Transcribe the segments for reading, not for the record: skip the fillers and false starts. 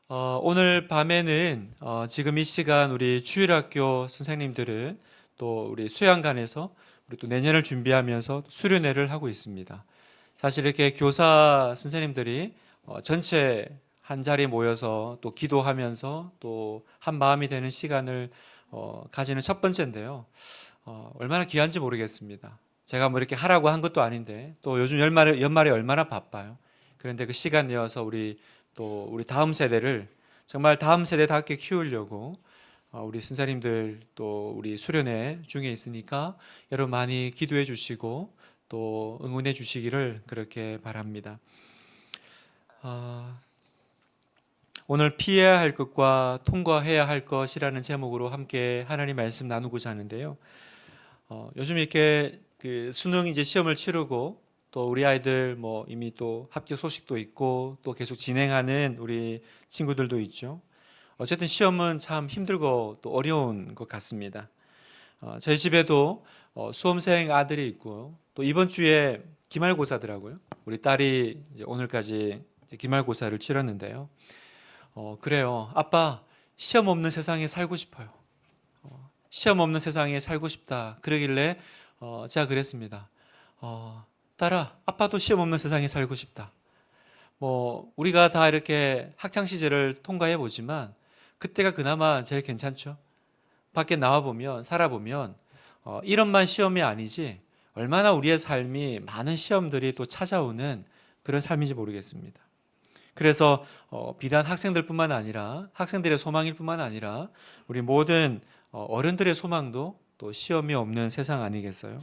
오늘 밤에는 지금 이 시간 우리 주일학교 선생님들은 또 우리 수양관에서 우리 또 내년을 준비하면서 수련회를 하고 있습니다. 사실 이렇게 교사 선생님들이 전체 한 자리에 모여서 또 기도하면서 또 한 마음이 되는 시간을 가지는 첫 번째인데요. 얼마나 귀한지 모르겠습니다. 제가 뭐 이렇게 하라고 한 것도 아닌데 또 요즘 연말에 얼마나 바빠요. 그런데 그 시간 내어서 우리 다음 세대를 정말 다음 세대답게 키우려고 우리 선생님들 또 우리 수련회 중에 있으니까 여러분 많이 기도해 주시고 또 응원해 주시기를 그렇게 바랍니다. 오늘 피해야 할 것과 통과해야 할 것이라는 제목으로 함께 하나님 말씀 나누고자 하는데요. 요즘 이렇게 그 수능 이제 시험을 치르고 또 우리 아이들 뭐 이미 또 합격 소식도 있고 또 계속 진행하는 우리 친구들도 있죠. 어쨌든 시험은 참 힘들고 또 어려운 것 같습니다. 저희 집에도 수험생 아들이 있고 또 이번 주에 기말고사더라고요. 우리 딸이 이제 오늘까지 이제 기말고사를 치렀는데요. 그래요. 아빠, 시험 없는 세상에 살고 싶어요. 시험 없는 세상에 살고 싶다. 그러길래 제가 그랬습니다. 딸아, 아빠도 시험 없는 세상에 살고 싶다. 뭐 우리가 다 이렇게 학창 시절을 통과해 보지만 그때가 그나마 제일 괜찮죠. 밖에 나와 보면 살아보면 이런만 시험이 아니지 얼마나 우리의 삶이 많은 시험들이 또 찾아오는 그런 삶인지 모르겠습니다. 그래서 비단 학생들뿐만 아니라 학생들의 소망일 뿐만 아니라 우리 모든 어른들의 소망도 또 시험이 없는 세상 아니겠어요?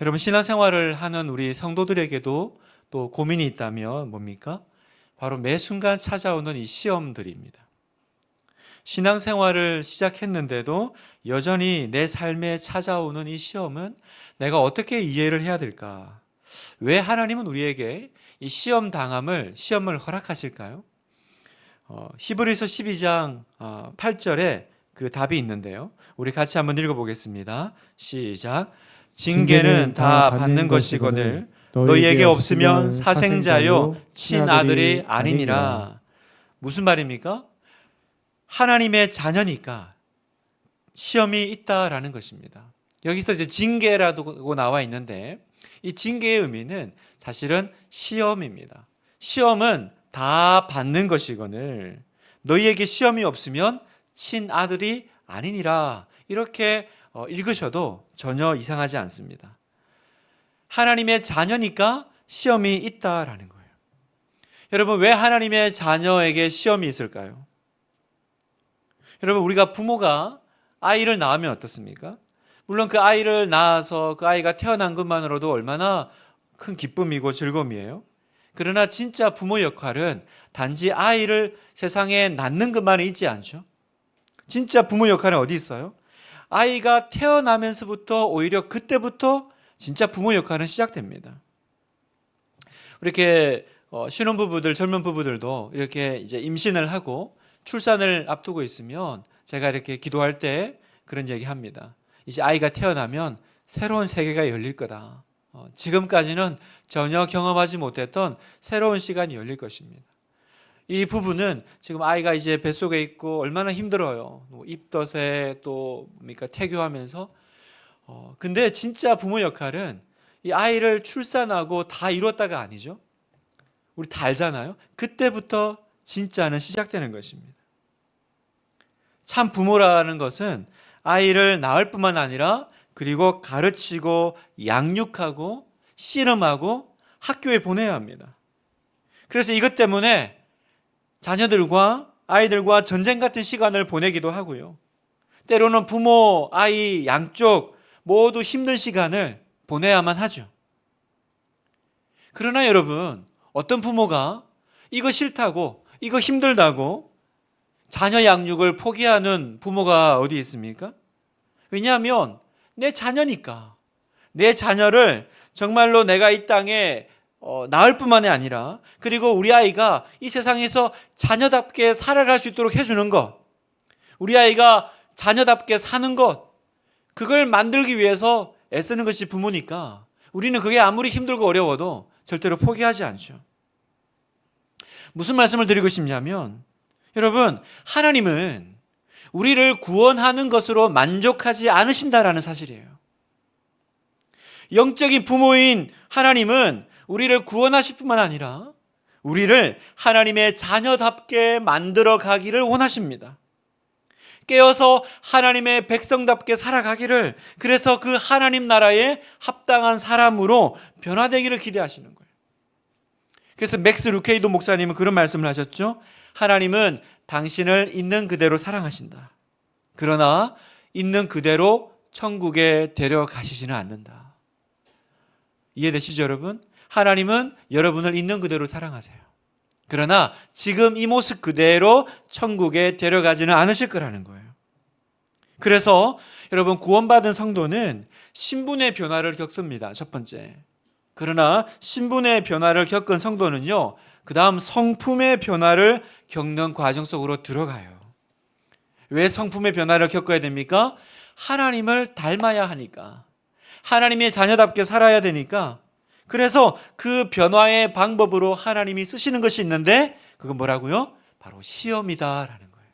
여러분 신앙생활을 하는 우리 성도들에게도 또 고민이 있다면 뭡니까? 바로 매 순간 찾아오는 이 시험들입니다. 신앙생활을 시작했는데도 여전히 내 삶에 찾아오는 이 시험은 내가 어떻게 이해를 해야 될까? 왜 하나님은 우리에게 이 시험을 허락하실까요? 히브리서 12장 8절에 그 답이 있는데요. 우리 같이 한번 읽어보겠습니다. 시작. 징계는 다 받는 것이거늘 너희에게 없으면 사생자요 친아들이 아니니라. 무슨 말입니까? 하나님의 자녀니까 시험이 있다라는 것입니다. 여기서 이제 징계라고 나와 있는데 이 징계의 의미는 사실은 시험입니다. 시험은 다 받는 것이거늘 너희에게 시험이 없으면 친아들이 아니니라. 이렇게 읽으셔도 전혀 이상하지 않습니다. 하나님의 자녀니까 시험이 있다라는 거예요. 여러분 왜 하나님의 자녀에게 시험이 있을까요? 여러분 우리가 부모가 아이를 낳으면 어떻습니까? 물론 그 아이를 낳아서 그 아이가 태어난 것만으로도 얼마나 큰 기쁨이고 즐거움이에요. 그러나 진짜 부모 역할은 단지 아이를 세상에 낳는 것만이 있지 않죠. 진짜 부모 역할은 어디 있어요? 아이가 태어나면서부터 오히려 그때부터 진짜 부모 역할은 시작됩니다. 이렇게 신혼부부들, 젊은 부부들도 이렇게 이제 임신을 하고 출산을 앞두고 있으면 제가 이렇게 기도할 때 그런 얘기 합니다. 이제 아이가 태어나면 새로운 세계가 열릴 거다. 지금까지는 전혀 경험하지 못했던 새로운 시간이 열릴 것입니다. 이 부부는 지금 아이가 이제 뱃속에 있고 얼마나 힘들어요. 입덧에 또 뭡니까 태교하면서. 근데 진짜 부모 역할은 이 아이를 출산하고 다 이뤘다가 아니죠. 우리 다 알잖아요. 그때부터 진짜는 시작되는 것입니다. 참 부모라는 것은 아이를 낳을 뿐만 아니라 그리고 가르치고 양육하고 씨름하고 학교에 보내야 합니다. 그래서 이것 때문에 자녀들과 아이들과 전쟁 같은 시간을 보내기도 하고요. 때로는 부모, 아이 양쪽 모두 힘든 시간을 보내야만 하죠. 그러나 여러분, 어떤 부모가 이거 싫다고, 이거 힘들다고 자녀 양육을 포기하는 부모가 어디 있습니까? 왜냐하면 내 자녀니까. 내 자녀를 정말로 내가 이 땅에 낳을 뿐만이 아니라 그리고 우리 아이가 이 세상에서 자녀답게 살아갈 수 있도록 해주는 것, 우리 아이가 자녀답게 사는 것, 그걸 만들기 위해서 애쓰는 것이 부모니까 우리는 그게 아무리 힘들고 어려워도 절대로 포기하지 않죠. 무슨 말씀을 드리고 싶냐면 여러분, 하나님은 우리를 구원하는 것으로 만족하지 않으신다라는 사실이에요. 영적인 부모인 하나님은 우리를 구원하실 뿐만 아니라 우리를 하나님의 자녀답게 만들어 가기를 원하십니다. 깨어서 하나님의 백성답게 살아가기를, 그래서 그 하나님 나라에 합당한 사람으로 변화되기를 기대하시는 거예요. 그래서 맥스 루케이도 목사님은 그런 말씀을 하셨죠. 하나님은 당신을 있는 그대로 사랑하신다. 그러나 있는 그대로 천국에 데려가시지는 않는다. 이해되시죠, 여러분? 하나님은 여러분을 있는 그대로 사랑하세요. 그러나 지금 이 모습 그대로 천국에 데려가지는 않으실 거라는 거예요. 그래서 여러분, 구원받은 성도는 신분의 변화를 겪습니다. 첫 번째. 그러나 신분의 변화를 겪은 성도는요, 그 다음 성품의 변화를 겪는 과정 속으로 들어가요. 왜 성품의 변화를 겪어야 됩니까? 하나님을 닮아야 하니까. 하나님의 자녀답게 살아야 되니까. 그래서 그 변화의 방법으로 하나님이 쓰시는 것이 있는데, 그건 뭐라고요? 바로 시험이다라는 거예요.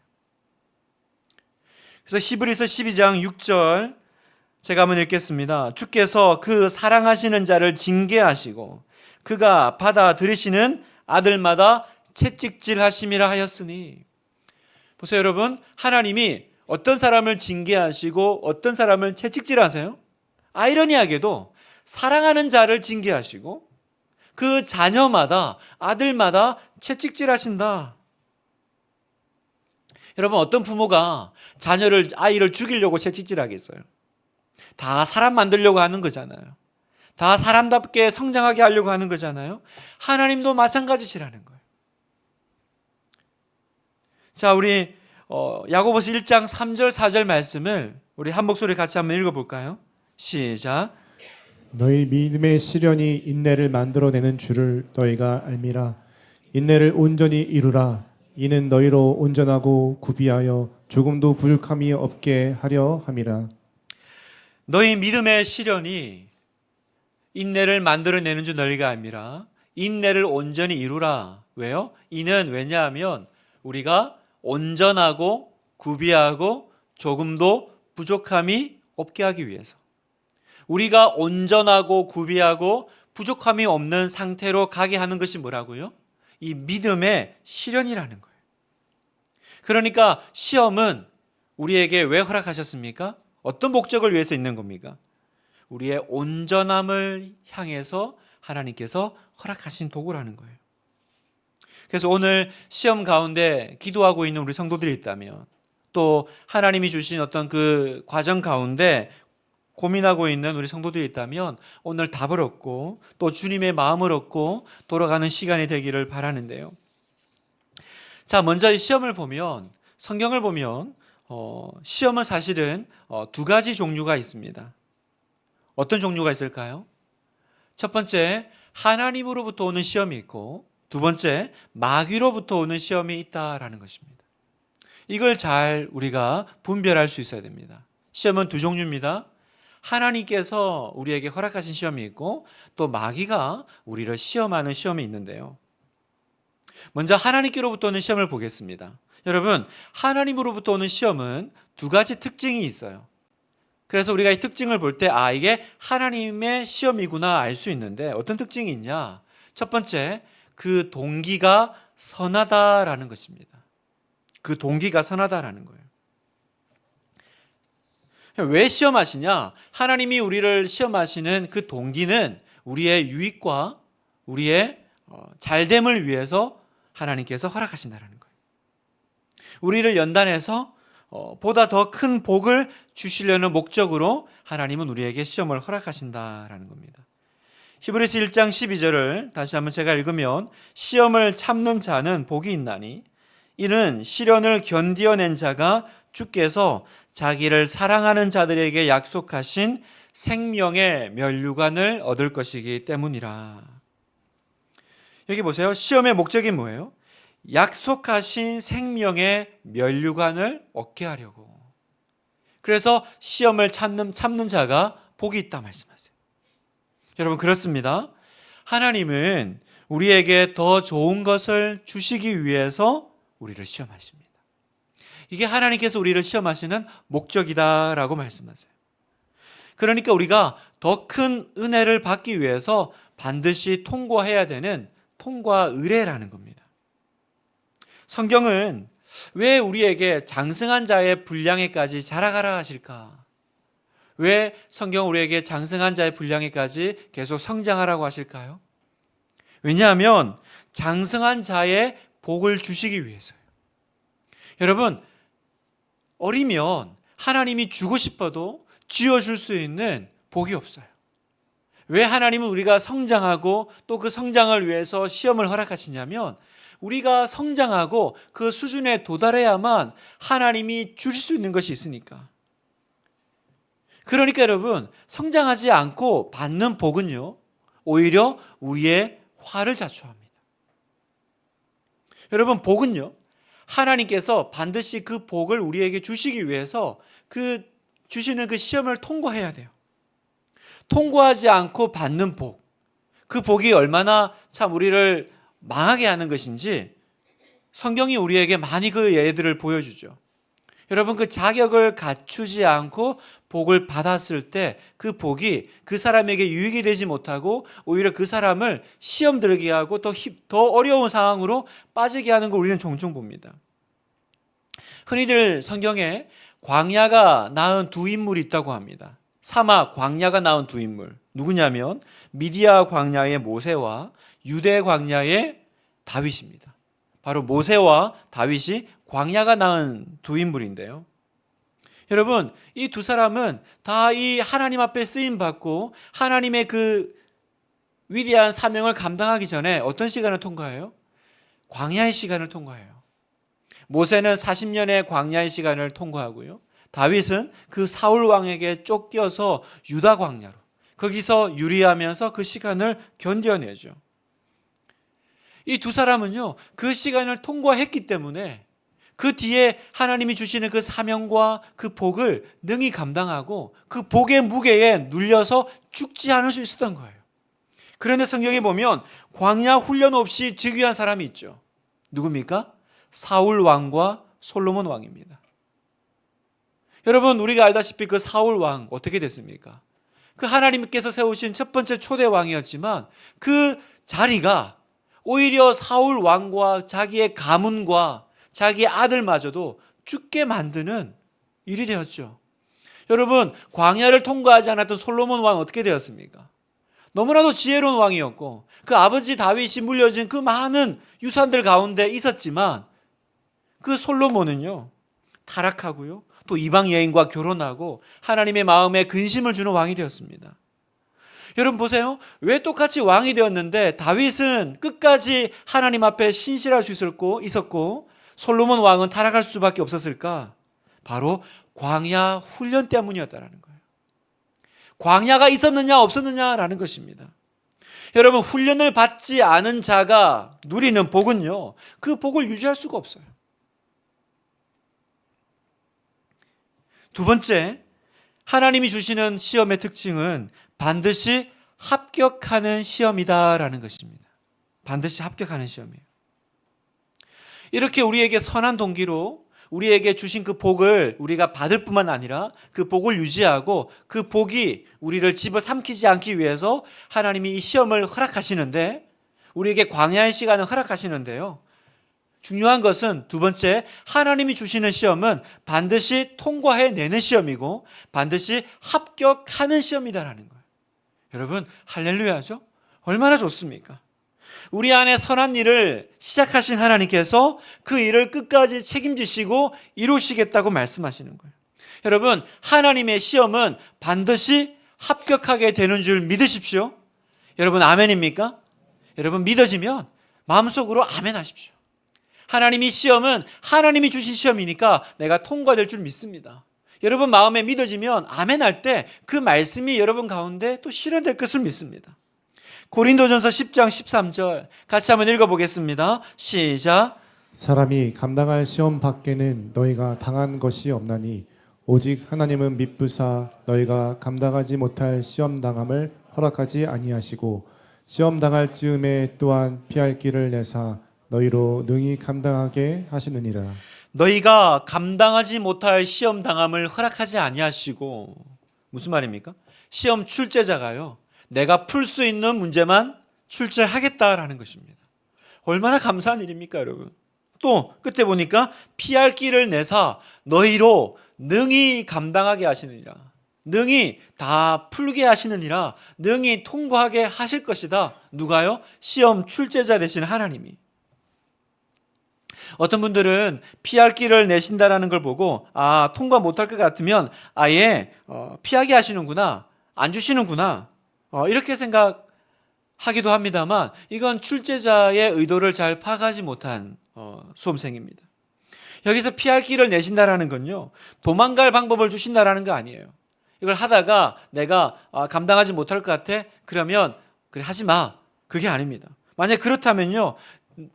그래서 히브리서 12장 6절 제가 한번 읽겠습니다. 주께서 그 사랑하시는 자를 징계하시고 그가 받아들이시는 아들마다 채찍질하심이라 하였으니. 보세요, 여러분. 하나님이 어떤 사람을 징계하시고 어떤 사람을 채찍질하세요? 아이러니하게도 사랑하는 자를 징계하시고 그 자녀마다, 아들마다 채찍질하신다. 여러분, 어떤 부모가 아이를 죽이려고 채찍질하겠어요? 다 사람 만들려고 하는 거잖아요. 다 사람답게 성장하게 하려고 하는 거잖아요. 하나님도 마찬가지시라는 거예요. 자, 우리 야고보서 1장 3절 4절 말씀을 우리 한 목소리 같이 한번 읽어볼까요? 시작. 너희 믿음의 시련이 인내를 만들어내는 줄을 너희가 알미라. 인내를 온전히 이루라. 이는 너희로 온전하고 구비하여 조금도 부족함이 없게 하려 함이라. 너희 믿음의 시련이 인내를 만들어내는 줄 너희가 알미라. 인내를 온전히 이루라. 왜요? 이는 왜냐하면 우리가 온전하고 구비하고 조금도 부족함이 없게 하기 위해서. 우리가 온전하고 구비하고 부족함이 없는 상태로 가게 하는 것이 뭐라고요? 이 믿음의 시련이라는 거예요. 그러니까 시험은 우리에게 왜 허락하셨습니까? 어떤 목적을 위해서 있는 겁니까? 우리의 온전함을 향해서 하나님께서 허락하신 도구라는 거예요. 그래서 오늘 시험 가운데 기도하고 있는 우리 성도들이 있다면, 또 하나님이 주신 어떤 그 과정 가운데 고민하고 있는 우리 성도들이 있다면 오늘 답을 얻고 또 주님의 마음을 얻고 돌아가는 시간이 되기를 바라는데요. 자, 먼저 이 시험을 보면, 성경을 보면 시험은 사실은 두 가지 종류가 있습니다. 어떤 종류가 있을까요? 첫 번째, 하나님으로부터 오는 시험이 있고, 두 번째, 마귀로부터 오는 시험이 있다라는 것입니다. 이걸 잘 우리가 분별할 수 있어야 됩니다. 시험은 두 종류입니다. 하나님께서 우리에게 허락하신 시험이 있고, 또 마귀가 우리를 시험하는 시험이 있는데요. 먼저 하나님께로부터 오는 시험을 보겠습니다. 여러분, 하나님으로부터 오는 시험은 두 가지 특징이 있어요. 그래서 우리가 이 특징을 볼 때 이게 하나님의 시험이구나 알 수 있는데, 어떤 특징이 있냐? 첫 번째, 그 동기가 선하다라는 것입니다. 그 동기가 선하다라는 거예요. 왜 시험하시냐? 하나님이 우리를 시험하시는 그 동기는 우리의 유익과 우리의 잘됨을 위해서 하나님께서 허락하신다는 거예요. 우리를 연단해서 보다 더 큰 복을 주시려는 목적으로 하나님은 우리에게 시험을 허락하신다라는 겁니다. 히브리서 1장 12절을 다시 한번 제가 읽으면, 시험을 참는 자는 복이 있나니 이는 시련을 견디어낸 자가 주께서 자기를 사랑하는 자들에게 약속하신 생명의 면류관을 얻을 것이기 때문이라. 여기 보세요. 시험의 목적이 뭐예요? 약속하신 생명의 면류관을 얻게 하려고. 그래서 시험을 참는 자가 복이 있다 말씀하세요. 여러분, 그렇습니다. 하나님은 우리에게 더 좋은 것을 주시기 위해서 우리를 시험하십니다. 이게 하나님께서 우리를 시험하시는 목적이다라고 말씀하세요. 그러니까 우리가 더 큰 은혜를 받기 위해서 반드시 통과해야 되는 통과 의례라는 겁니다. 성경은 왜 우리에게 장승한 자의 분량에까지 자라가라 하실까? 왜 성경 우리에게 장승한 자의 분량에까지 계속 성장하라고 하실까요? 왜냐하면 장승한 자의 복을 주시기 위해서요. 여러분, 어리면 하나님이 주고 싶어도 쥐어줄 수 있는 복이 없어요. 왜 하나님은 우리가 성장하고 또 그 성장을 위해서 시험을 허락하시냐면 우리가 성장하고 그 수준에 도달해야만 하나님이 주실 수 있는 것이 있으니까. 그러니까 여러분, 성장하지 않고 받는 복은요, 오히려 우리의 화를 자초합니다. 여러분, 복은요, 하나님께서 반드시 그 복을 우리에게 주시기 위해서 주시는 그 시험을 통과해야 돼요. 통과하지 않고 받는 복, 그 복이 얼마나 참 우리를 망하게 하는 것인지 성경이 우리에게 많이 그 예들을 보여주죠. 여러분, 그 자격을 갖추지 않고 복을 받았을 때 그 복이 그 사람에게 유익이 되지 못하고 오히려 그 사람을 시험 들게 하고 더 어려운 상황으로 빠지게 하는 걸 우리는 종종 봅니다. 흔히들 성경에 광야가 낳은 두 인물이 있다고 합니다. 사막 광야가 낳은 두 인물, 누구냐면 미디아 광야의 모세와 유대 광야의 다윗입니다. 바로 모세와 다윗이 광야가 낳은 두 인물인데요. 여러분, 이 두 사람은 다 이 하나님 앞에 쓰임 받고 하나님의 그 위대한 사명을 감당하기 전에 어떤 시간을 통과해요? 광야의 시간을 통과해요. 모세는 40년의 광야의 시간을 통과하고요. 다윗은 그 사울 왕에게 쫓겨서 유다 광야로, 거기서 유리하면서 그 시간을 견뎌내죠. 이 두 사람은요, 그 시간을 통과했기 때문에 그 뒤에 하나님이 주시는 그 사명과 그 복을 능히 감당하고 그 복의 무게에 눌려서 죽지 않을 수 있었던 거예요. 그런데 성경에 보면 광야 훈련 없이 즉위한 사람이 있죠. 누굽니까? 사울 왕과 솔로몬 왕입니다. 여러분, 우리가 알다시피 그 사울 왕 어떻게 됐습니까? 그 하나님께서 세우신 첫 번째 초대 왕이었지만 그 자리가 오히려 사울 왕과 자기의 가문과 자기의 아들마저도 죽게 만드는 일이 되었죠. 여러분, 광야를 통과하지 않았던 솔로몬 왕은 어떻게 되었습니까? 너무나도 지혜로운 왕이었고 그 아버지 다윗이 물려준 그 많은 유산들 가운데 있었지만 그 솔로몬은요, 타락하고요, 또 이방 여인과 결혼하고 하나님의 마음에 근심을 주는 왕이 되었습니다. 여러분 보세요. 왜 똑같이 왕이 되었는데 다윗은 끝까지 하나님 앞에 신실할 수 있었고 솔로몬 왕은 타락할 수밖에 없었을까? 바로 광야 훈련 때문이었다라는 거예요. 광야가 있었느냐 없었느냐라는 것입니다. 여러분, 훈련을 받지 않은 자가 누리는 복은요, 그 복을 유지할 수가 없어요. 두 번째, 하나님이 주시는 시험의 특징은 반드시 합격하는 시험이다라는 것입니다. 반드시 합격하는 시험이에요. 이렇게 우리에게 선한 동기로 우리에게 주신 그 복을 우리가 받을 뿐만 아니라 그 복을 유지하고 그 복이 우리를 집어삼키지 않기 위해서 하나님이 이 시험을 허락하시는데, 우리에게 광야의 시간을 허락하시는데요. 중요한 것은 두 번째, 하나님이 주시는 시험은 반드시 통과해내는 시험이고 반드시 합격하는 시험이다라는 거예요. 여러분, 할렐루야죠? 얼마나 좋습니까? 우리 안에 선한 일을 시작하신 하나님께서 그 일을 끝까지 책임지시고 이루시겠다고 말씀하시는 거예요. 여러분, 하나님의 시험은 반드시 합격하게 되는 줄 믿으십시오. 여러분, 아멘입니까? 여러분, 믿어지면 마음속으로 아멘 하십시오. 하나님이 시험은 하나님이 주신 시험이니까 내가 통과될 줄 믿습니다. 여러분 마음에 믿어지면 아멘 할 때 그 말씀이 여러분 가운데 또 실현될 것을 믿습니다. 고린도전서 10장 13절 같이 한번 읽어보겠습니다. 시작. 사람이 감당할 시험 밖에는 너희가 당한 것이 없나니 오직 하나님은 미쁘사 너희가 감당하지 못할 시험 당함을 허락하지 아니하시고 시험 당할 즈음에 또한 피할 길을 내사 너희로 능히 감당하게 하시느니라. 너희가 감당하지 못할 시험 당함을 허락하지 아니하시고, 무슨 말입니까? 시험 출제자가요, 내가 풀 수 있는 문제만 출제하겠다라는 것입니다. 얼마나 감사한 일입니까, 여러분? 또 끝에 보니까 피할 길을 내사 너희로 능히 감당하게 하시느니라. 능히 다 풀게 하시느니라. 능히 통과하게 하실 것이다. 누가요? 시험 출제자 되신 하나님이. 어떤 분들은 피할 길을 내신다라는 걸 보고 통과 못할 것 같으면 아예 피하게 하시는구나, 안 주시는구나, 이렇게 생각하기도 합니다만, 이건 출제자의 의도를 잘 파악하지 못한 수험생입니다. 여기서 피할 길을 내신다라는 건요, 도망갈 방법을 주신다라는 거 아니에요. 이걸 하다가 내가 감당하지 못할 것 같아? 그러면 그래, 하지 마. 그게 아닙니다. 만약 그렇다면요,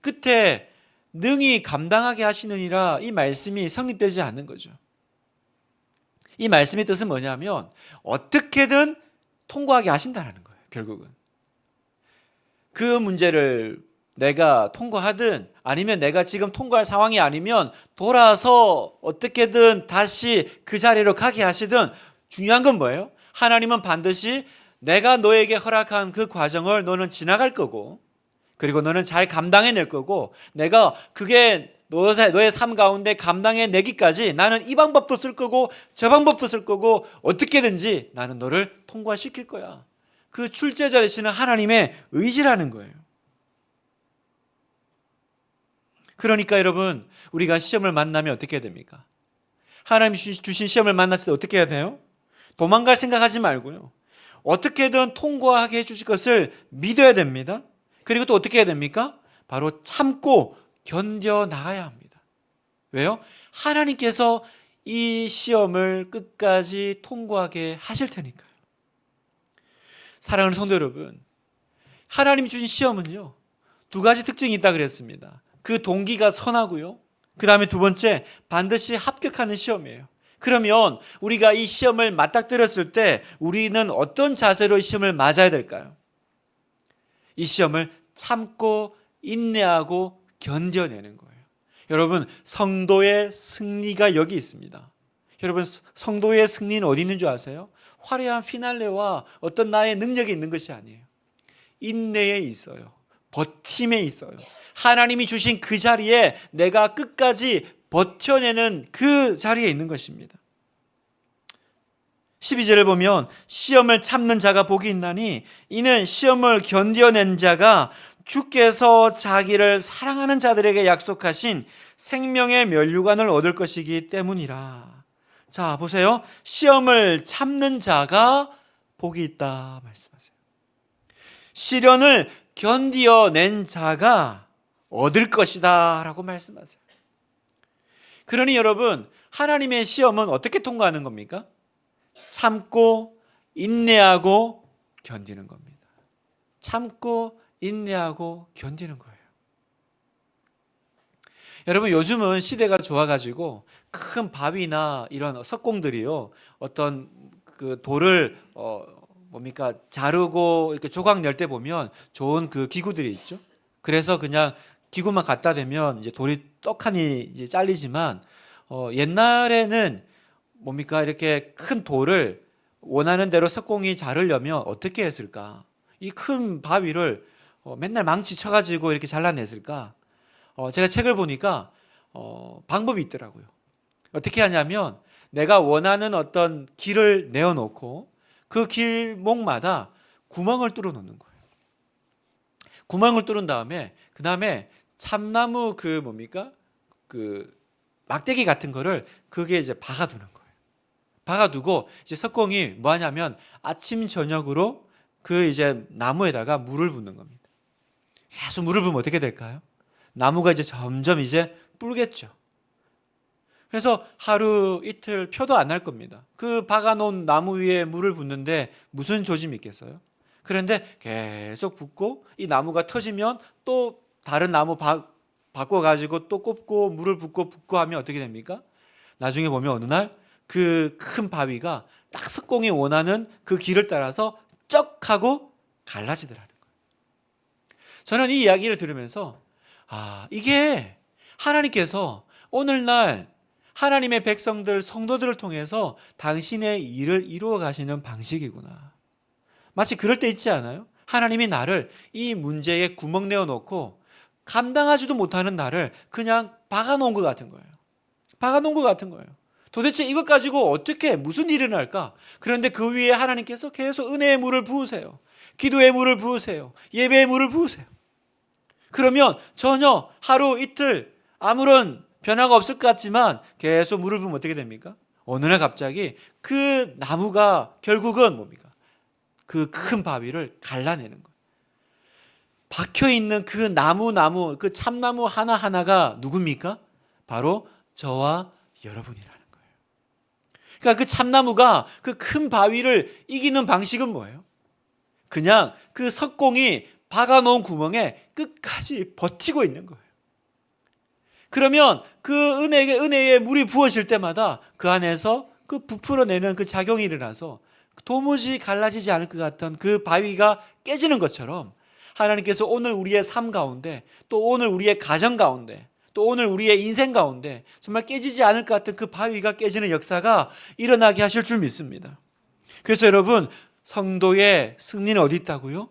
끝에 능히 감당하게 하시느니라, 이 말씀이 성립되지 않는 거죠. 이 말씀의 뜻은 뭐냐면 어떻게든 통과하게 하신다는 거예요. 결국은 그 문제를 내가 통과하든 아니면 내가 지금 통과할 상황이 아니면 돌아서 어떻게든 다시 그 자리로 가게 하시든, 중요한 건 뭐예요? 하나님은 반드시 내가 너에게 허락한 그 과정을 너는 지나갈 거고, 그리고 너는 잘 감당해낼 거고, 내가 그게 너의 삶 가운데 감당해내기까지 나는 이 방법도 쓸 거고 저 방법도 쓸 거고 어떻게든지 나는 너를 통과시킬 거야. 그 출제자 되시는 하나님의 의지라는 거예요. 그러니까 여러분, 우리가 시험을 만나면 어떻게 됩니까? 하나님 주신 시험을 만났을 때 어떻게 해야 돼요? 도망갈 생각하지 말고요, 어떻게든 통과하게 해주실 것을 믿어야 됩니다. 그리고 또 어떻게 해야 됩니까? 바로 참고 견뎌 나가야 합니다. 왜요? 하나님께서 이 시험을 끝까지 통과하게 하실 테니까요. 사랑하는 성도 여러분, 하나님이 주신 시험은요, 두 가지 특징이 있다 그랬습니다. 그 동기가 선하고요, 그 다음에 두 번째, 반드시 합격하는 시험이에요. 그러면 우리가 이 시험을 맞닥뜨렸을 때 우리는 어떤 자세로 이 시험을 맞아야 될까요? 이 시험을 참고 인내하고 견뎌내는 거예요. 여러분, 성도의 승리가 여기 있습니다. 여러분, 성도의 승리는 어디 있는 줄 아세요? 화려한 피날레와 어떤 나의 능력이 있는 것이 아니에요. 인내에 있어요. 버팀에 있어요. 하나님이 주신 그 자리에 내가 끝까지 버텨내는 그 자리에 있는 것입니다. 12절을 보면 시험을 참는 자가 복이 있나니 이는 시험을 견뎌낸 자가 주께서 자기를 사랑하는 자들에게 약속하신 생명의 면류관을 얻을 것이기 때문이라. 자, 보세요. 시험을 참는 자가 복이 있다 말씀하세요. 시련을 견뎌낸 자가 얻을 것이다 라고 말씀하세요. 그러니 여러분, 하나님의 시험은 어떻게 통과하는 겁니까? 참고 인내하고 견디는 겁니다. 참고 인내하고 견디는 거예요. 여러분, 요즘은 시대가 좋아가지고 큰 바위나 이런 석공들이요, 어떤 그 돌을 자르고 이렇게 조각 낼 때 보면 좋은 그 기구들이 있죠. 그래서 그냥 기구만 갖다 대면 이제 돌이 떡하니 이제 잘리지만, 옛날에는 이렇게 큰 돌을 원하는 대로 석공이 자르려면 어떻게 했을까? 이 큰 바위를 맨날 망치 쳐가지고 이렇게 잘라냈을까? 제가 책을 보니까 방법이 있더라고요. 어떻게 하냐면 내가 원하는 어떤 길을 내어놓고 그 길목마다 구멍을 뚫어 놓는 거예요. 구멍을 뚫은 다음에 그 다음에 참나무 그 막대기 같은 거를 그게 이제 박아두는 거예요. 박아두고 이제 석공이 뭐 하냐면 아침 저녁으로 그 이제 나무에다가 물을 붓는 겁니다. 계속 물을 부으면 어떻게 될까요? 나무가 이제 점점 이제 불겠죠. 그래서 하루 이틀 표도 안 날 겁니다. 그 박아놓은 나무 위에 물을 붓는데 무슨 조짐이 있겠어요? 그런데 계속 붓고 이 나무가 터지면 또 다른 나무 바꿔가지고 또 꼽고 물을 붓고 하면 어떻게 됩니까? 나중에 보면 어느 날 그 큰 바위가 딱 석공이 원하는 그 길을 따라서 쩍 하고 갈라지더라는 거예요. 저는 이 이야기를 들으면서 이게 하나님께서 오늘날 하나님의 백성들, 성도들을 통해서 당신의 일을 이루어 가시는 방식이구나. 마치 그럴 때 있지 않아요? 하나님이 나를 이 문제에 구멍 내어 놓고 감당하지도 못하는 나를 그냥 박아놓은 것 같은 거예요. 박아놓은 것 같은 거예요. 도대체 이것 가지고 어떻게 무슨 일이 날까? 그런데 그 위에 하나님께서 계속 은혜의 물을 부으세요. 기도의 물을 부으세요. 예배의 물을 부으세요. 그러면 전혀 하루 이틀 아무런 변화가 없을 것 같지만 계속 물을 부으면 어떻게 됩니까? 어느 날 갑자기 그 나무가 결국은 뭡니까? 그 큰 바위를 갈라내는 거예요. 박혀있는 그 나무, 그 참나무 하나하나가 누굽니까? 바로 저와 여러분이라는 거예요. 그러니까 그 참나무가 그 큰 바위를 이기는 방식은 뭐예요? 그냥 그 석공이 박아놓은 구멍에 끝까지 버티고 있는 거예요. 그러면 그 은혜의 물이 부어질 때마다 그 안에서 그 부풀어내는 그 작용이 일어나서 도무지 갈라지지 않을 것 같던 그 바위가 깨지는 것처럼 하나님께서 오늘 우리의 삶 가운데, 또 오늘 우리의 가정 가운데, 또 오늘 우리의 인생 가운데 정말 깨지지 않을 것 같은 그 바위가 깨지는 역사가 일어나게 하실 줄 믿습니다. 그래서 여러분, 성도의 승리는 어디 있다고요?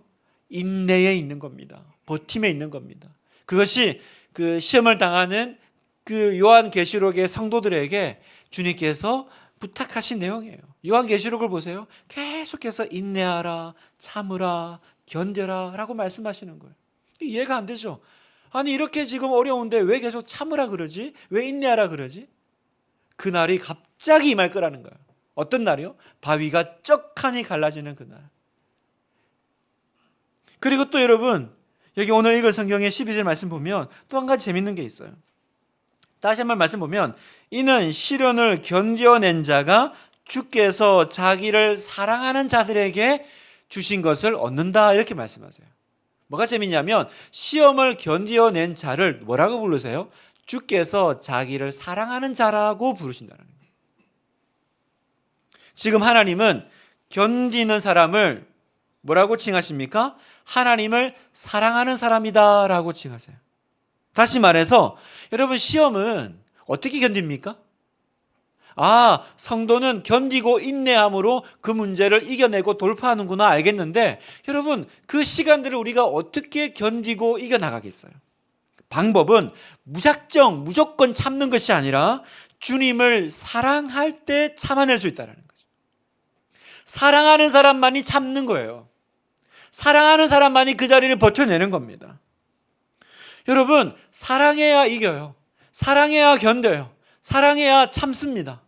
인내에 있는 겁니다. 버팀에 있는 겁니다. 그것이 그 시험을 당하는 그 요한계시록의 성도들에게 주님께서 부탁하신 내용이에요. 요한계시록을 보세요. 계속해서 인내하라, 참으라, 견뎌라 라고 말씀하시는 거예요. 이해가 안 되죠? 아니 이렇게 지금 어려운데 왜 계속 참으라 그러지? 왜 인내하라 그러지? 그날이 갑자기 임할 거라는 거예요. 어떤 날이요? 바위가 떡하니 갈라지는 그날. 그리고 또 여러분, 여기 오늘 읽을 성경의 12절 말씀 보면 또 한 가지 재밌는 게 있어요. 다시 한번 말씀 보면, 이는 시련을 견뎌낸 자가 주께서 자기를 사랑하는 자들에게 주신 것을 얻는다, 이렇게 말씀하세요. 뭐가 재밌냐면 시험을 견뎌낸 자를 뭐라고 부르세요? 주께서 자기를 사랑하는 자라고 부르신다는 거예요. 지금 하나님은 견디는 사람을 뭐라고 칭하십니까? 하나님을 사랑하는 사람이다 라고 칭하세요. 다시 말해서 여러분, 시험은 어떻게 견딥니까? 성도는 견디고 인내함으로 그 문제를 이겨내고 돌파하는구나 알겠는데, 여러분 그 시간들을 우리가 어떻게 견디고 이겨나가겠어요? 방법은 무조건 참는 것이 아니라 주님을 사랑할 때 참아낼 수 있다는 거죠. 사랑하는 사람만이 참는 거예요. 사랑하는 사람만이 그 자리를 버텨내는 겁니다. 여러분, 사랑해야 이겨요. 사랑해야 견뎌요. 사랑해야 참습니다.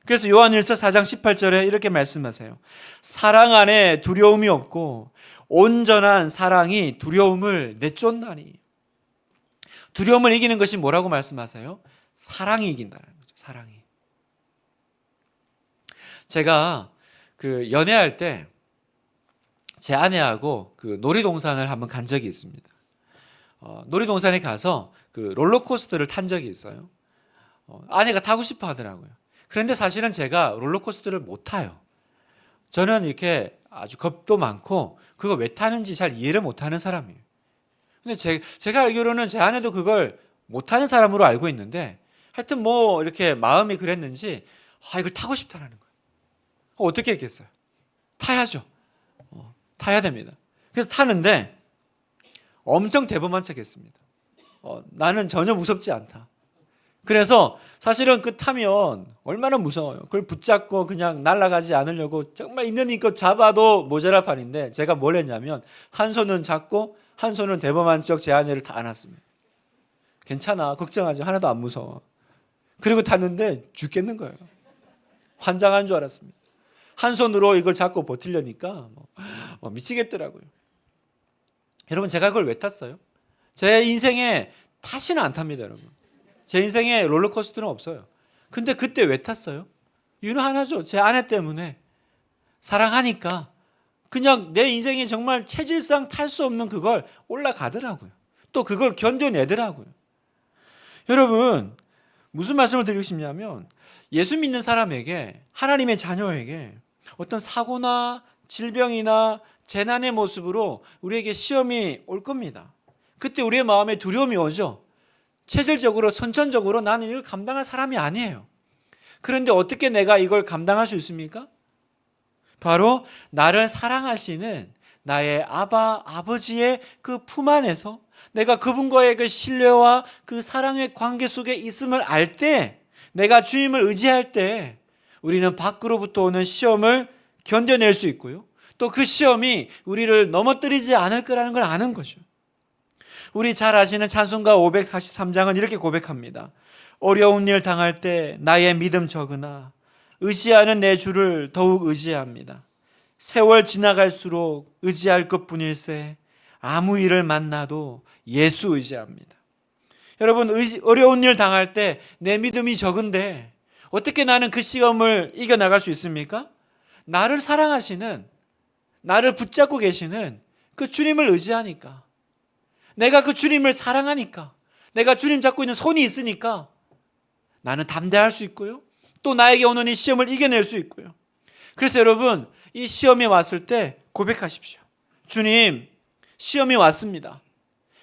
그래서 요한일서 4장 18절에 이렇게 말씀하세요. 사랑 안에 두려움이 없고 온전한 사랑이 두려움을 내쫓나니. 두려움을 이기는 것이 뭐라고 말씀하세요? 사랑이 이긴다는 거죠. 사랑이. 제가 그 연애할 때 제 아내하고 그 놀이동산을 한번 간 적이 있습니다. 놀이동산에 가서 그 롤러코스터를 탄 적이 있어요. 아내가 타고 싶어 하더라고요. 그런데 사실은 제가 롤러코스터를 못 타요. 저는 이렇게 아주 겁도 많고 그거 왜 타는지 잘 이해를 못 하는 사람이에요. 근데 제가 알기로는 제 아내도 그걸 못 타는 사람으로 알고 있는데, 하여튼 뭐 이렇게 마음이 그랬는지 이걸 타고 싶다라는 거예요. 어떻게 했겠어요? 타야죠. 타야 됩니다. 그래서 타는데 엄청 대범한 척 했습니다. 나는 전혀 무섭지 않다. 그래서 사실은 그 타면 얼마나 무서워요. 그걸 붙잡고 그냥 날아가지 않으려고 정말 있는 힘껏 잡아도 모자랄 판인데, 제가 뭘 했냐면 한 손은 잡고 한 손은 대범한 척 제 아내를 다 안았습니다. 괜찮아, 걱정하지, 하나도 안 무서워. 그리고 탔는데 죽겠는 거예요. 환장한 줄 알았습니다. 한 손으로 이걸 잡고 버티려니까 미치겠더라고요. 여러분, 제가 그걸 왜 탔어요? 제 인생에 다시는 안 탑니다, 여러분. 제 인생에 롤러코스터는 없어요. 근데 그때 왜 탔어요? 이유는 하나죠. 제 아내 때문에. 사랑하니까 그냥 내 인생에 정말 체질상 탈 수 없는 그걸 올라가더라고요. 또 그걸 견뎌내더라고요. 여러분, 무슨 말씀을 드리고 싶냐면, 예수 믿는 사람에게, 하나님의 자녀에게 어떤 사고나 질병이나 재난의 모습으로 우리에게 시험이 올 겁니다. 그때 우리의 마음에 두려움이 오죠. 체질적으로, 선천적으로 나는 이걸 감당할 사람이 아니에요. 그런데 어떻게 내가 이걸 감당할 수 있습니까? 바로 나를 사랑하시는 나의 아버지의 그 품 안에서 내가 그분과의 그 신뢰와 그 사랑의 관계 속에 있음을 알 때, 내가 주님을 의지할 때 우리는 밖으로부터 오는 시험을 견뎌낼 수 있고요. 또 그 시험이 우리를 넘어뜨리지 않을 거라는 걸 아는 거죠. 우리 잘 아시는 찬송가 543장은 이렇게 고백합니다. 어려운 일 당할 때 나의 믿음 적으나 의지하는 내 주를 더욱 의지합니다. 세월 지나갈수록 의지할 것뿐일세 아무 일을 만나도 예수 의지합니다. 여러분, 어려운 일 당할 때 내 믿음이 적은데 어떻게 나는 그 시험을 이겨나갈 수 있습니까? 나를 사랑하시는, 나를 붙잡고 계시는 그 주님을 의지하니까, 내가 그 주님을 사랑하니까, 내가 주님 잡고 있는 손이 있으니까 나는 담대할 수 있고요. 또 나에게 오는 이 시험을 이겨낼 수 있고요. 그래서 여러분, 이 시험이 왔을 때 고백하십시오. 주님, 시험이 왔습니다.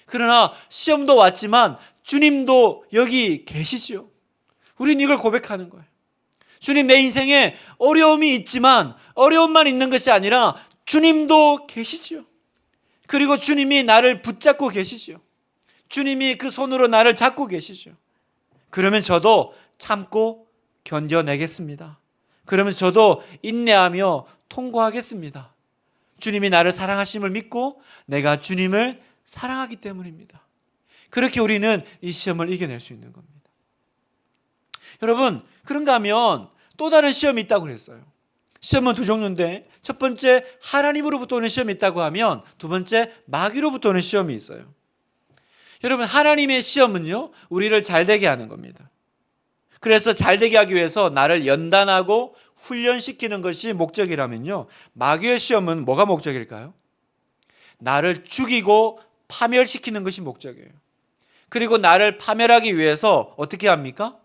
그러나 시험도 왔지만 주님도 여기 계시죠. 우린 이걸 고백하는 거예요. 주님, 내 인생에 어려움이 있지만 어려움만 있는 것이 아니라 주님도 계시죠. 그리고 주님이 나를 붙잡고 계시죠. 주님이 그 손으로 나를 잡고 계시죠. 그러면 저도 참고 견뎌내겠습니다. 그러면 저도 인내하며 통과하겠습니다. 주님이 나를 사랑하심을 믿고 내가 주님을 사랑하기 때문입니다. 그렇게 우리는 이 시험을 이겨낼 수 있는 겁니다. 여러분, 그런가 하면 또 다른 시험이 있다고 그랬어요. 시험은 두 종류인데, 첫 번째 하나님으로부터 오는 시험이 있다고 하면 두 번째 마귀로부터 오는 시험이 있어요. 여러분, 하나님의 시험은요, 우리를 잘되게 하는 겁니다. 그래서 잘되게 하기 위해서 나를 연단하고 훈련시키는 것이 목적이라면요, 마귀의 시험은 뭐가 목적일까요? 나를 죽이고 파멸시키는 것이 목적이에요. 그리고 나를 파멸하기 위해서 어떻게 합니까?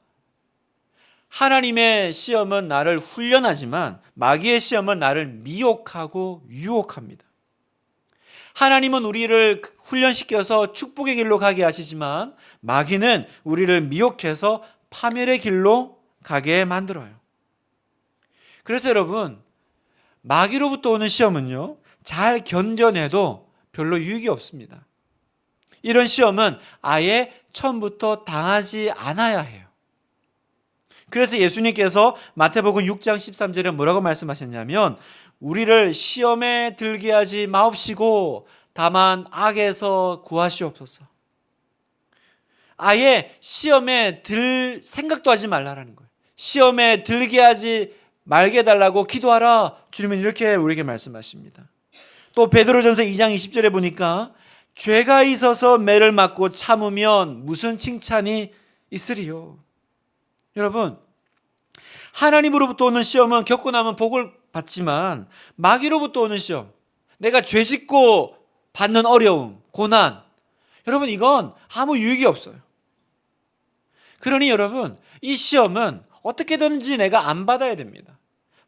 하나님의 시험은 나를 훈련하지만 마귀의 시험은 나를 미혹하고 유혹합니다. 하나님은 우리를 훈련시켜서 축복의 길로 가게 하시지만 마귀는 우리를 미혹해서 파멸의 길로 가게 만들어요. 그래서 여러분, 마귀로부터 오는 시험은요, 잘 견뎌내도 별로 유익이 없습니다. 이런 시험은 아예 처음부터 당하지 않아야 해요. 그래서 예수님께서 마태복음 6장 13절에 뭐라고 말씀하셨냐면, 우리를 시험에 들게 하지 마옵시고 다만 악에서 구하시옵소서. 아예 시험에 들 생각도 하지 말라라는 거예요. 시험에 들게 하지 말게 해달라고 기도하라. 주님은 이렇게 우리에게 말씀하십니다. 또 베드로전서 2장 20절에 보니까 죄가 있어서 매를 맞고 참으면 무슨 칭찬이 있으리요. 여러분, 하나님으로부터 오는 시험은 겪고 나면 복을 받지만 마귀로부터 오는 시험, 내가 죄 짓고 받는 어려움, 고난, 여러분 이건 아무 유익이 없어요. 그러니 여러분, 이 시험은 어떻게든지 내가 안 받아야 됩니다.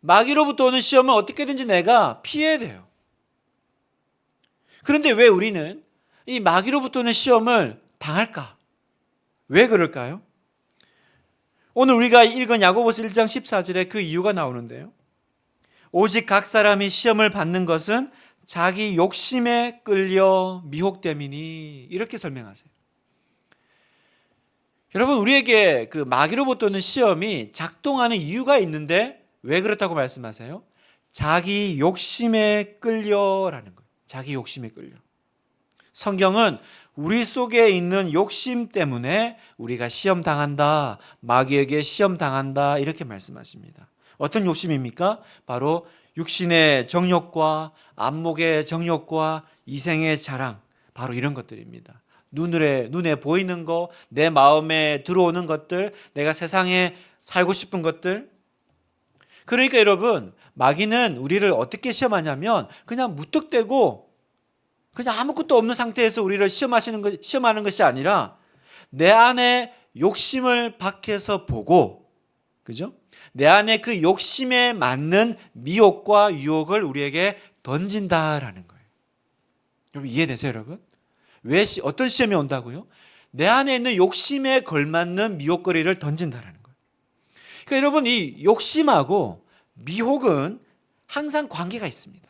마귀로부터 오는 시험은 어떻게든지 내가 피해야 돼요. 그런데 왜 우리는 이 마귀로부터 오는 시험을 당할까? 왜 그럴까요? 오늘 우리가 읽은 야고보서 1장 14절에 그 이유가 나오는데요. 오직 각 사람이 시험을 받는 것은 자기 욕심에 끌려 미혹됨이니, 이렇게 설명하세요. 여러분, 우리에게 그 마귀로부터 오는 시험이 작동하는 이유가 있는데 왜 그렇다고 말씀하세요? 자기 욕심에 끌려라는 거예요. 자기 욕심에 끌려. 성경은 우리 속에 있는 욕심 때문에 우리가 시험 당한다, 마귀에게 시험 당한다, 이렇게 말씀하십니다. 어떤 욕심입니까? 바로 육신의 정욕과 안목의 정욕과 이생의 자랑, 바로 이런 것들입니다. 눈에 보이는 거, 내 마음에 들어오는 것들, 내가 세상에 살고 싶은 것들. 그러니까 여러분, 마귀는 우리를 어떻게 시험하냐면 그냥 무턱대고 그냥 아무것도 없는 상태에서 우리를 시험하는 것이 아니라 내 안에 욕심을 밖에서 보고, 그죠? 내 안에 그 욕심에 맞는 미혹과 유혹을 우리에게 던진다라는 거예요. 여러분 이해되세요, 여러분? 어떤 시험이 온다고요? 내 안에 있는 욕심에 걸맞는 미혹거리를 던진다라는 거예요. 그러니까 여러분, 이 욕심하고 미혹은 항상 관계가 있습니다.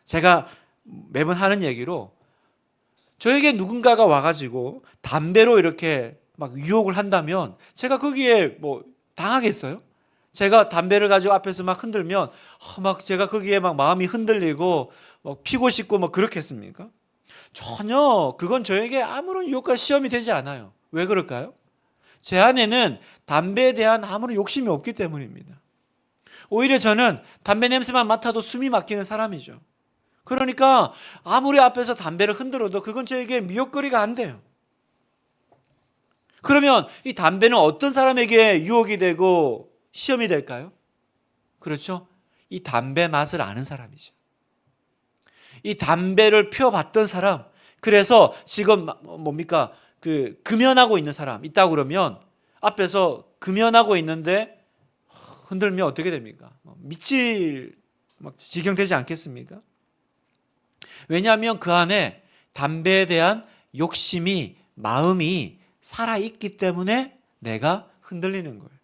제가 매번 하는 얘기로, 저에게 누군가가 와가지고 담배로 이렇게 막 유혹을 한다면 제가 거기에 뭐 당하겠어요? 제가 담배를 가지고 앞에서 막 흔들면 막 제가 거기에 막 마음이 흔들리고 막 피고 싶고 막 그렇겠습니까? 전혀 그건 저에게 아무런 유혹과 시험이 되지 않아요. 왜 그럴까요? 제 안에는 담배에 대한 아무런 욕심이 없기 때문입니다. 오히려 저는 담배 냄새만 맡아도 숨이 막히는 사람이죠. 그러니까 아무리 앞에서 담배를 흔들어도 그건 저에게 미혹거리가 안 돼요. 그러면 이 담배는 어떤 사람에게 유혹이 되고 시험이 될까요? 그렇죠? 이 담배 맛을 아는 사람이죠. 이 담배를 피워봤던 사람, 그래서 지금 뭡니까? 금연하고 있는 사람 있다고 그러면 앞에서 금연하고 있는데 흔들면 어떻게 됩니까? 미칠 지경되지 않겠습니까? 왜냐하면 그 안에 담배에 대한 욕심이, 마음이 살아있기 때문에 내가 흔들리는 거예요.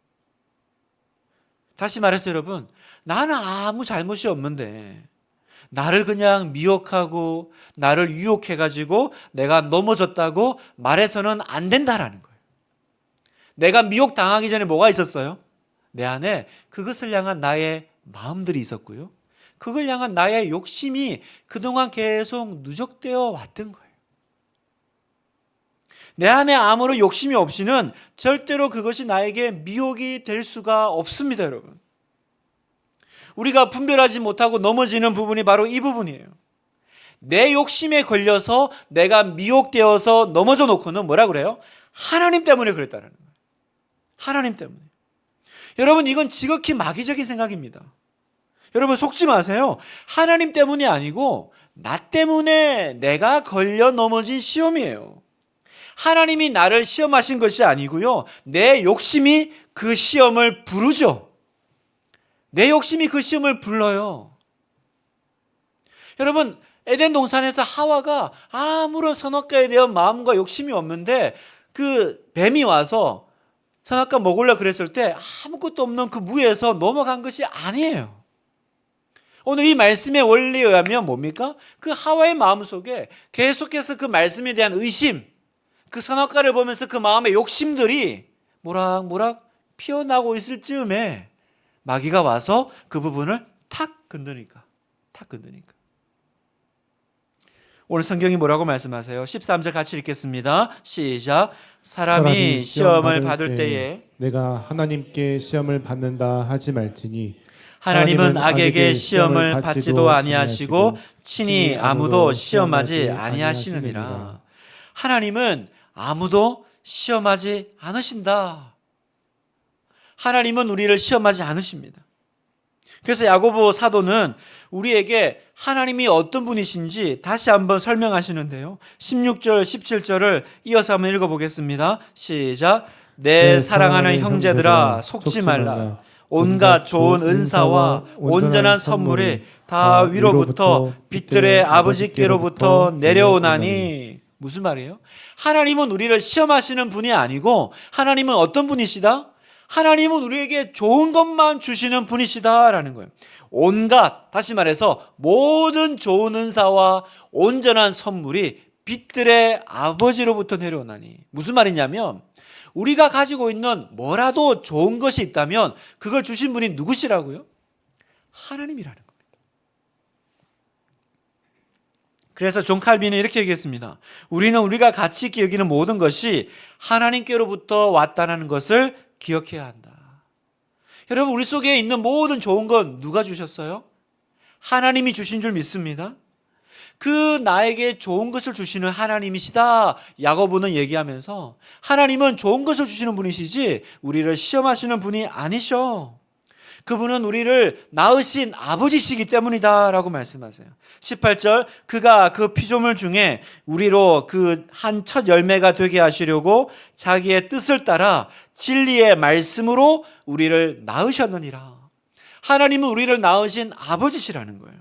다시 말해서 여러분, 나는 아무 잘못이 없는데 나를 그냥 미혹하고 나를 유혹해가지고 내가 넘어졌다고 말해서는 안 된다라는 거예요. 내가 미혹당하기 전에 뭐가 있었어요? 내 안에 그것을 향한 나의 마음들이 있었고요. 그걸 향한 나의 욕심이 그동안 계속 누적되어 왔던 거예요. 내 안에 아무런 욕심이 없이는 절대로 그것이 나에게 미혹이 될 수가 없습니다, 여러분. 우리가 분별하지 못하고 넘어지는 부분이 바로 이 부분이에요. 내 욕심에 걸려서 내가 미혹되어서 넘어져 놓고는 뭐라 그래요? 하나님 때문에 그랬다는 거예요. 하나님 때문에. 여러분, 이건 지극히 마귀적인 생각입니다. 여러분, 속지 마세요. 하나님 때문이 아니고 나 때문에 내가 걸려 넘어진 시험이에요. 하나님이 나를 시험하신 것이 아니고요, 내 욕심이 그 시험을 부르죠. 내 욕심이 그 시험을 불러요. 여러분, 에덴 동산에서 하와가 아무런 선악과에 대한 마음과 욕심이 없는데 그 뱀이 와서 선악과 먹으려고 그랬을 때 아무것도 없는 그 무에서 넘어간 것이 아니에요. 오늘 이 말씀의 원리에 의하면 뭡니까? 그 하와의 마음속에 계속해서 그 말씀에 대한 의심, 그 선악과를 보면서 그 마음의 욕심들이 모락모락 피어나고 있을 즈음에 마귀가 와서 그 부분을 탁 건드니까. 오늘 성경이 뭐라고 말씀하세요? 13절 같이 읽겠습니다. 시작. 사람이 시험을 받을 때에 내가 하나님께 시험을 받는다 하지 말지니 하나님은 악에게 시험을 받지도 아니하시고 친히 아무도 시험하지 아니하시느니라. 하나님은 아무도 시험하지 않으신다. 하나님은 우리를 시험하지 않으십니다. 그래서 야고보 사도는 우리에게 하나님이 어떤 분이신지 다시 한번 설명하시는데요. 16절, 17절을 이어서 한번 읽어보겠습니다. 시작. 내 사랑하는 형제들아, 속지 말라. 온갖 좋은 은사와 온전한 선물이 다 위로부터 빛들의 아버지께로부터 내려오나니. 무슨 말이에요? 하나님은 우리를 시험하시는 분이 아니고 하나님은 어떤 분이시다? 하나님은 우리에게 좋은 것만 주시는 분이시다라는 거예요. 온갖, 다시 말해서 모든 좋은 은사와 온전한 선물이 빛들의 아버지로부터 내려오나니. 무슨 말이냐면 우리가 가지고 있는 뭐라도 좋은 것이 있다면 그걸 주신 분이 누구시라고요? 하나님이라는 겁니다. 그래서 존 칼빈은 이렇게 얘기했습니다. 우리는 우리가 가치 있게 여기는 모든 것이 하나님께로부터 왔다는 것을 기억해야 한다. 여러분, 우리 속에 있는 모든 좋은 건 누가 주셨어요? 하나님이 주신 줄 믿습니다. 그 나에게 좋은 것을 주시는 하나님이시다, 야고보는 얘기하면서 하나님은 좋은 것을 주시는 분이시지 우리를 시험하시는 분이 아니셔. 그분은 우리를 낳으신 아버지시기 때문이다 라고 말씀하세요. 18절, 그가 그 피조물 중에 우리로 그 한 첫 열매가 되게 하시려고 자기의 뜻을 따라 진리의 말씀으로 우리를 낳으셨느니라. 하나님은 우리를 낳으신 아버지시라는 거예요.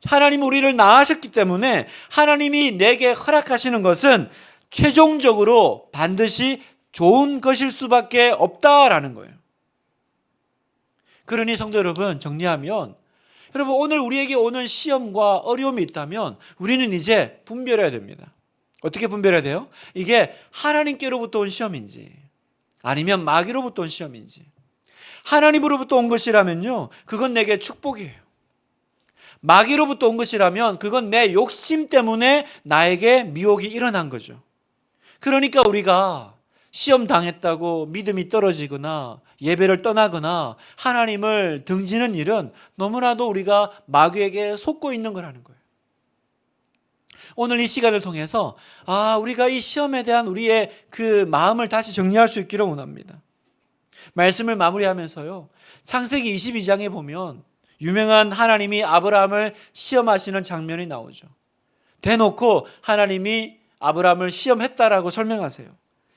하나님은 우리를 낳으셨기 때문에 하나님이 내게 허락하시는 것은 최종적으로 반드시 좋은 것일 수밖에 없다라는 거예요. 그러니 성도 여러분, 정리하면 여러분, 오늘 우리에게 오는 시험과 어려움이 있다면 우리는 이제 분별해야 됩니다. 어떻게 분별해야 돼요? 이게 하나님께로부터 온 시험인지 아니면 마귀로부터 온 시험인지. 하나님으로부터 온 것이라면요, 그건 내게 축복이에요. 마귀로부터 온 것이라면 그건 내 욕심 때문에 나에게 미혹이 일어난 거죠. 그러니까 우리가 시험 당했다고 믿음이 떨어지거나 예배를 떠나거나 하나님을 등지는 일은 너무나도 우리가 마귀에게 속고 있는 거라는 거예요. 오늘 이 시간을 통해서 우리가 이 시험에 대한 우리의 그 마음을 다시 정리할 수 있기를 원합니다. 말씀을 마무리하면서요, 창세기 22장에 보면 유명한 하나님이 아브라함을 시험하시는 장면이 나오죠. 대놓고 하나님이 아브라함을 시험했다라고 설명하세요.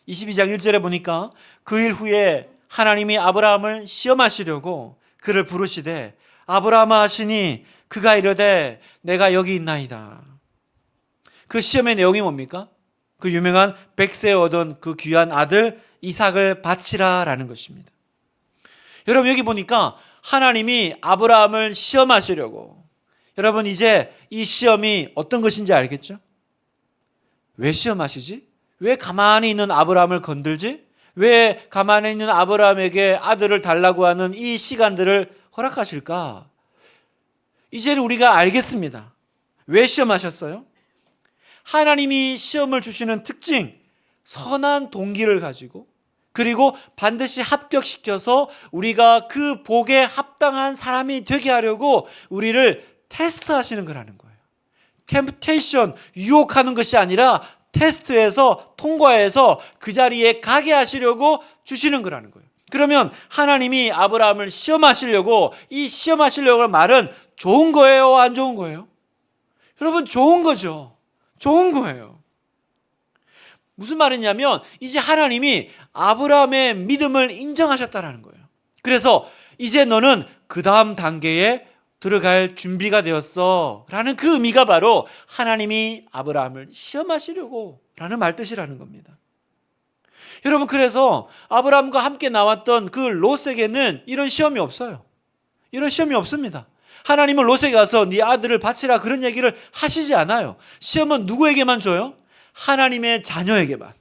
22장 1절에 보니까 그 일 후에 하나님이 아브라함을 시험하시려고 그를 부르시되 아브라함아 하시니 그가 이르되 내가 여기 있나이다. 그 시험의 내용이 뭡니까? 그 유명한 백세에 얻은 그 귀한 아들 이삭을 바치라라는 것입니다. 여러분, 여기 보니까 하나님이 아브라함을 시험하시려고, 여러분 이제 이 시험이 어떤 것인지 알겠죠? 왜 시험하시지? 왜 가만히 있는 아브라함을 건들지? 왜 가만히 있는 아브라함에게 아들을 달라고 하는 이 시간들을 허락하실까? 이제는 우리가 알겠습니다. 왜 시험하셨어요? 하나님이 시험을 주시는 특징, 선한 동기를 가지고, 그리고 반드시 합격시켜서 우리가 그 복에 합당한 사람이 되게 하려고 우리를 테스트하시는 거라는 거예요. 템프테이션, 유혹하는 것이 아니라 테스트에서 통과해서 그 자리에 가게 하시려고 주시는 거라는 거예요. 그러면 하나님이 아브라함을 시험하시려고, 이 시험하시려고 말은 좋은 거예요, 안 좋은 거예요? 여러분, 좋은 거죠. 좋은 거예요. 무슨 말이냐면 이제 하나님이 아브라함의 믿음을 인정하셨다라는 거예요. 그래서 이제 너는 그 다음 단계에 들어갈 준비가 되었어 라는 그 의미가 바로 하나님이 아브라함을 시험하시려고 라는 말뜻이라는 겁니다. 여러분, 그래서 아브라함과 함께 나왔던 그 롯에게는 이런 시험이 없어요. 이런 시험이 없습니다. 하나님은 롯에게 가서 네 아들을 바치라 그런 얘기를 하시지 않아요. 시험은 누구에게만 줘요? 하나님의 자녀에게만,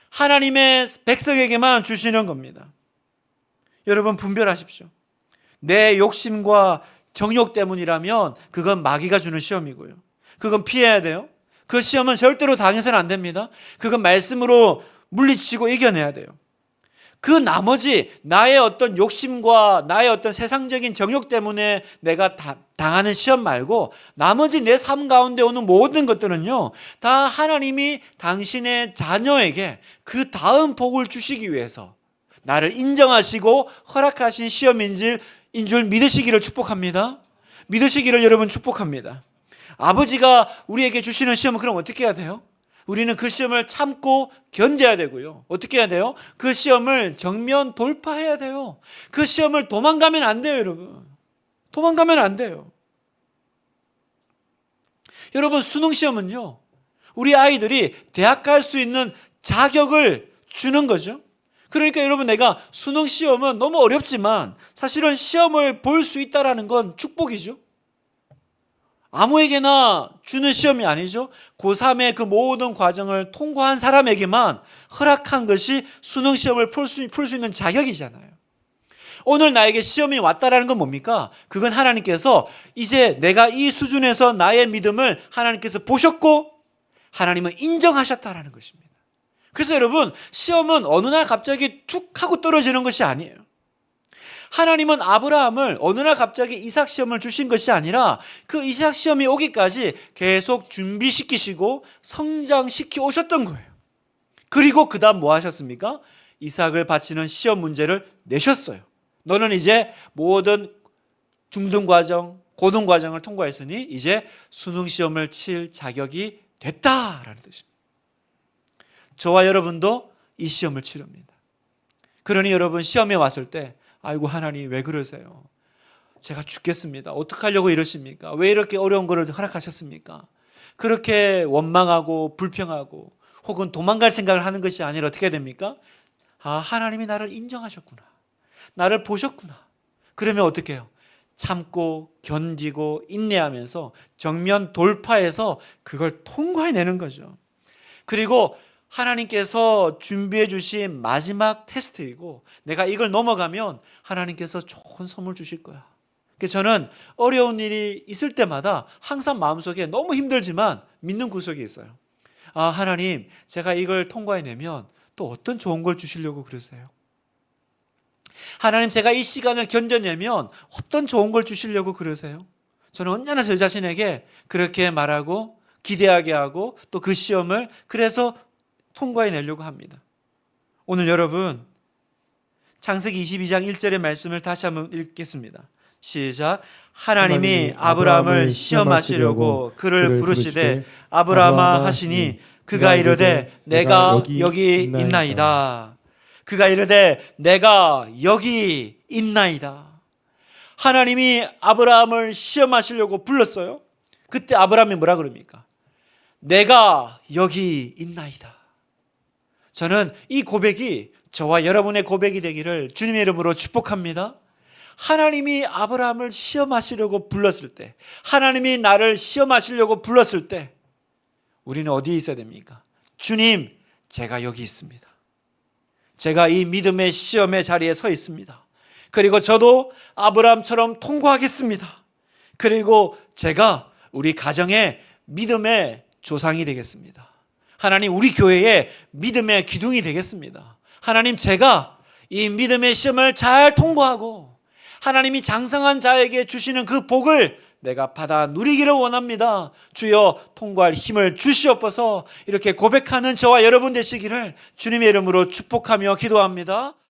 하나님의 백성에게만 주시는 겁니다. 여러분, 분별하십시오. 내 욕심과 정욕 때문이라면 그건 마귀가 주는 시험이고요. 그건 피해야 돼요. 그 시험은 절대로 당해서는 안 됩니다. 그건 말씀으로 물리치고 이겨내야 돼요. 그 나머지 나의 어떤 욕심과 나의 어떤 세상적인 정욕 때문에 내가 당하는 시험 말고 나머지 내 삶 가운데 오는 모든 것들은요, 다 하나님이 당신의 자녀에게 그 다음 복을 주시기 위해서 나를 인정하시고 허락하신 시험인 줄 믿으시기를 축복합니다. 믿으시기를 여러분 축복합니다. 아버지가 우리에게 주시는 시험은 그럼 어떻게 해야 돼요? 우리는 그 시험을 참고 견뎌야 되고요. 어떻게 해야 돼요? 그 시험을 정면 돌파해야 돼요. 그 시험을 도망가면 안 돼요, 여러분. 도망가면 안 돼요. 여러분, 수능 시험은요, 우리 아이들이 대학 갈 수 있는 자격을 주는 거죠. 그러니까 여러분, 내가 수능 시험은 너무 어렵지만 사실은 시험을 볼 수 있다는 건 축복이죠. 아무에게나 주는 시험이 아니죠. 고3의 그 모든 과정을 통과한 사람에게만 허락한 것이 수능 시험을 풀 수 있는 자격이잖아요. 오늘 나에게 시험이 왔다라는 건 뭡니까? 그건 하나님께서 이제 내가 이 수준에서 나의 믿음을 하나님께서 보셨고 하나님은 인정하셨다라는 것입니다. 그래서 여러분, 시험은 어느 날 갑자기 툭 하고 떨어지는 것이 아니에요. 하나님은 아브라함을 어느 날 갑자기 이삭 시험을 주신 것이 아니라 그 이삭 시험이 오기까지 계속 준비시키시고 성장시켜 오셨던 거예요. 그리고 그 다음 뭐 하셨습니까? 이삭을 바치는 시험 문제를 내셨어요. 너는 이제 모든 중등과정, 고등과정을 통과했으니 이제 수능 시험을 칠 자격이 됐다라는 뜻입니다. 저와 여러분도 이 시험을 치릅니다. 그러니 여러분, 시험에 왔을 때 아이고 하나님 왜 그러세요? 제가 죽겠습니다. 어떡하려고 이러십니까? 왜 이렇게 어려운 것을 허락하셨습니까? 그렇게 원망하고 불평하고 혹은 도망갈 생각을 하는 것이 아니라 어떻게 됩니까? 아, 하나님이 나를 인정하셨구나. 나를 보셨구나. 그러면 어떻게 해요? 참고 견디고 인내하면서 정면 돌파해서 그걸 통과해내는 거죠. 그리고 하나님께서 준비해 주신 마지막 테스트이고 내가 이걸 넘어가면 하나님께서 좋은 선물 주실 거야. 그래서 저는 어려운 일이 있을 때마다 항상 마음속에 너무 힘들지만 믿는 구석이 있어요. 아, 하나님, 제가 이걸 통과해내면 또 어떤 좋은 걸 주시려고 그러세요? 하나님, 제가 이 시간을 견뎌내면 어떤 좋은 걸 주시려고 그러세요? 저는 언제나 저 자신에게 그렇게 말하고 기대하게 하고 또 그 시험을 그래서 통과해내려고 합니다. 오늘 여러분, 창세기 22장 1절의 말씀을 다시 한번 읽겠습니다. 시작. 하나님이 아브라함을 시험하시려고 그를 부르시되 아브라함아 하시니 그가 이르되 내가 여기 있나이다. 그가 이르되 내가 여기 있나이다. 하나님이 아브라함을 시험하시려고 불렀어요. 그때 아브라함이 뭐라 그럽니까? 내가 여기 있나이다. 저는 이 고백이 저와 여러분의 고백이 되기를 주님의 이름으로 축복합니다. 하나님이 아브라함을 시험하시려고 불렀을 때, 하나님이 나를 시험하시려고 불렀을 때 우리는 어디에 있어야 됩니까? 주님, 제가 여기 있습니다. 제가 이 믿음의 시험의 자리에 서 있습니다. 그리고 저도 아브라함처럼 통과하겠습니다. 그리고 제가 우리 가정의 믿음의 조상이 되겠습니다. 하나님, 우리 교회의 믿음의 기둥이 되겠습니다. 하나님, 제가 이 믿음의 시험을 잘 통과하고 하나님이 장성한 자에게 주시는 그 복을 내가 받아 누리기를 원합니다. 주여, 통과할 힘을 주시옵소서. 이렇게 고백하는 저와 여러분 되시기를 주님의 이름으로 축복하며 기도합니다.